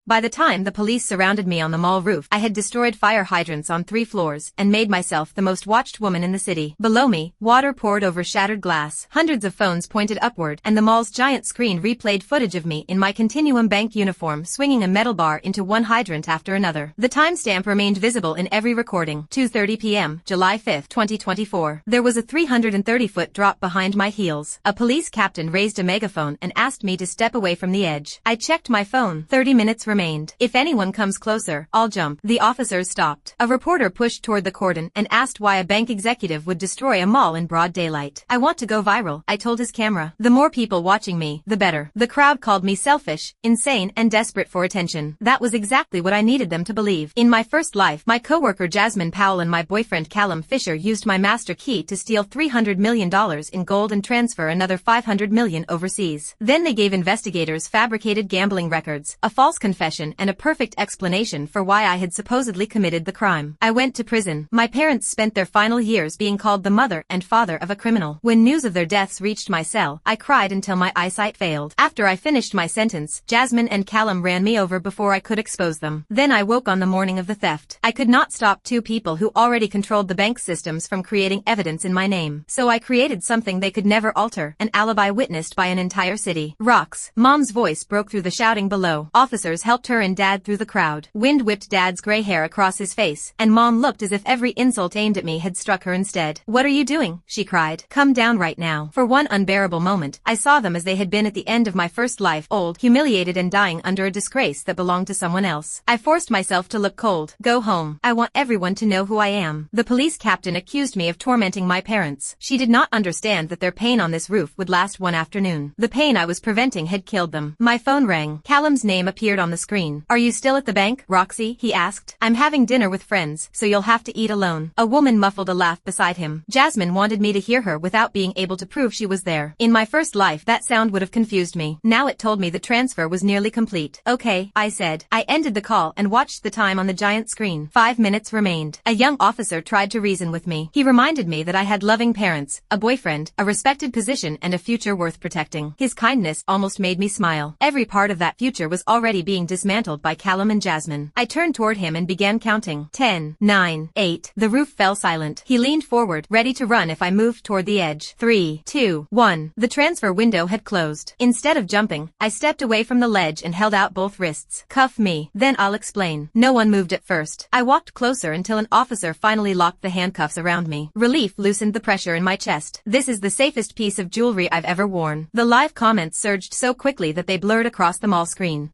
By the time the police surrounded me on the mall roof, I had destroyed fire hydrants on 3 floors and made myself the most watched woman in the city. Below me, water poured over shattered glass. Hundreds of phones pointed upward, and the mall's giant screen replayed footage of me in my Continuum Bank uniform swinging a metal bar into one hydrant after another. The timestamp remained visible in every recording. 2:30 p.m., July 5, 2024. There was a 330-foot drop behind my heels. A police captain raised a megaphone and asked me to step away from the edge. I checked my phone. 30 minutes remained. If anyone comes closer, I'll jump. The officers stopped. A reporter pushed toward the cordon and asked why a bank executive would destroy a mall in broad daylight. I want to go viral, I told his camera. The more people watching me, the better. The crowd called me selfish, insane, and desperate for attention. That was exactly what I needed them to believe. In my first life, my coworker Jasmine Powell and my boyfriend Callum Fisher used my master key to steal $300 million in gold and transfer another $500 million overseas. Then they gave investigators fabricated gambling records, a false confession, and a perfect explanation for why I had supposedly committed the crime. I went to prison. My parents spent their final years being called the mother and father of a criminal. When news of their deaths reached my cell, I cried until my eyesight failed. After I finished my sentence, Jasmine and Callum ran me over before I could expose them. Then I woke on the morning of the theft. I could not stop 2 people who already controlled the bank systems from creating evidence in my name. So I created something they could never alter, an alibi witnessed by an entire city. Rocks. Mom's voice broke through the shouting below. Officers helped her and Dad through the crowd. Wind whipped Dad's gray hair across his face, and Mom looked as if every insult aimed at me had struck her instead. "What are you doing?" she cried. "Come down right now." For one unbearable moment, I saw them as they had been at the end of my first life, old, humiliated and dying under a disgrace that belonged to someone else. I forced myself to look cold. "Go home. I want everyone to know who I am." The police captain accused me of tormenting my parents. She did not understand that their pain on this roof would last one afternoon. The pain I was preventing had killed them. My phone rang. Callum's name appeared on the screen. "Are you still at the bank, Roxy?" he asked. "I'm having dinner with friends, so you'll have to eat alone." A woman muffled a laugh beside him. Jasmine wanted me to hear her without being able to prove she was there. In my first life, that sound would have confused me. Now it told me the transfer was nearly complete. "Okay," I said. I ended the call and watched the time on the giant screen. 5 minutes remained. A young officer tried to reason with me. He reminded me that I had loving parents, a boyfriend, a respected position, and a future worth protecting. His kindness almost made me smile. Every part of that future was already being dismantled by Callum and Jasmine. I turned toward him and began counting. 10, 9, 8. The roof fell silent. He leaned forward, ready to run if I moved toward the edge. 3, 2, 1. The transfer window had closed. Instead of jumping, I stepped away from the ledge and held out both wrists. "Cuff me, then I'll explain." No one moved at first. I walked closer until an officer finally locked the handcuffs around me. Relief loosened the pressure in my chest. "This is the safest piece of jewelry I've ever worn." The live comments surged so quickly that they blurred across the mall screen.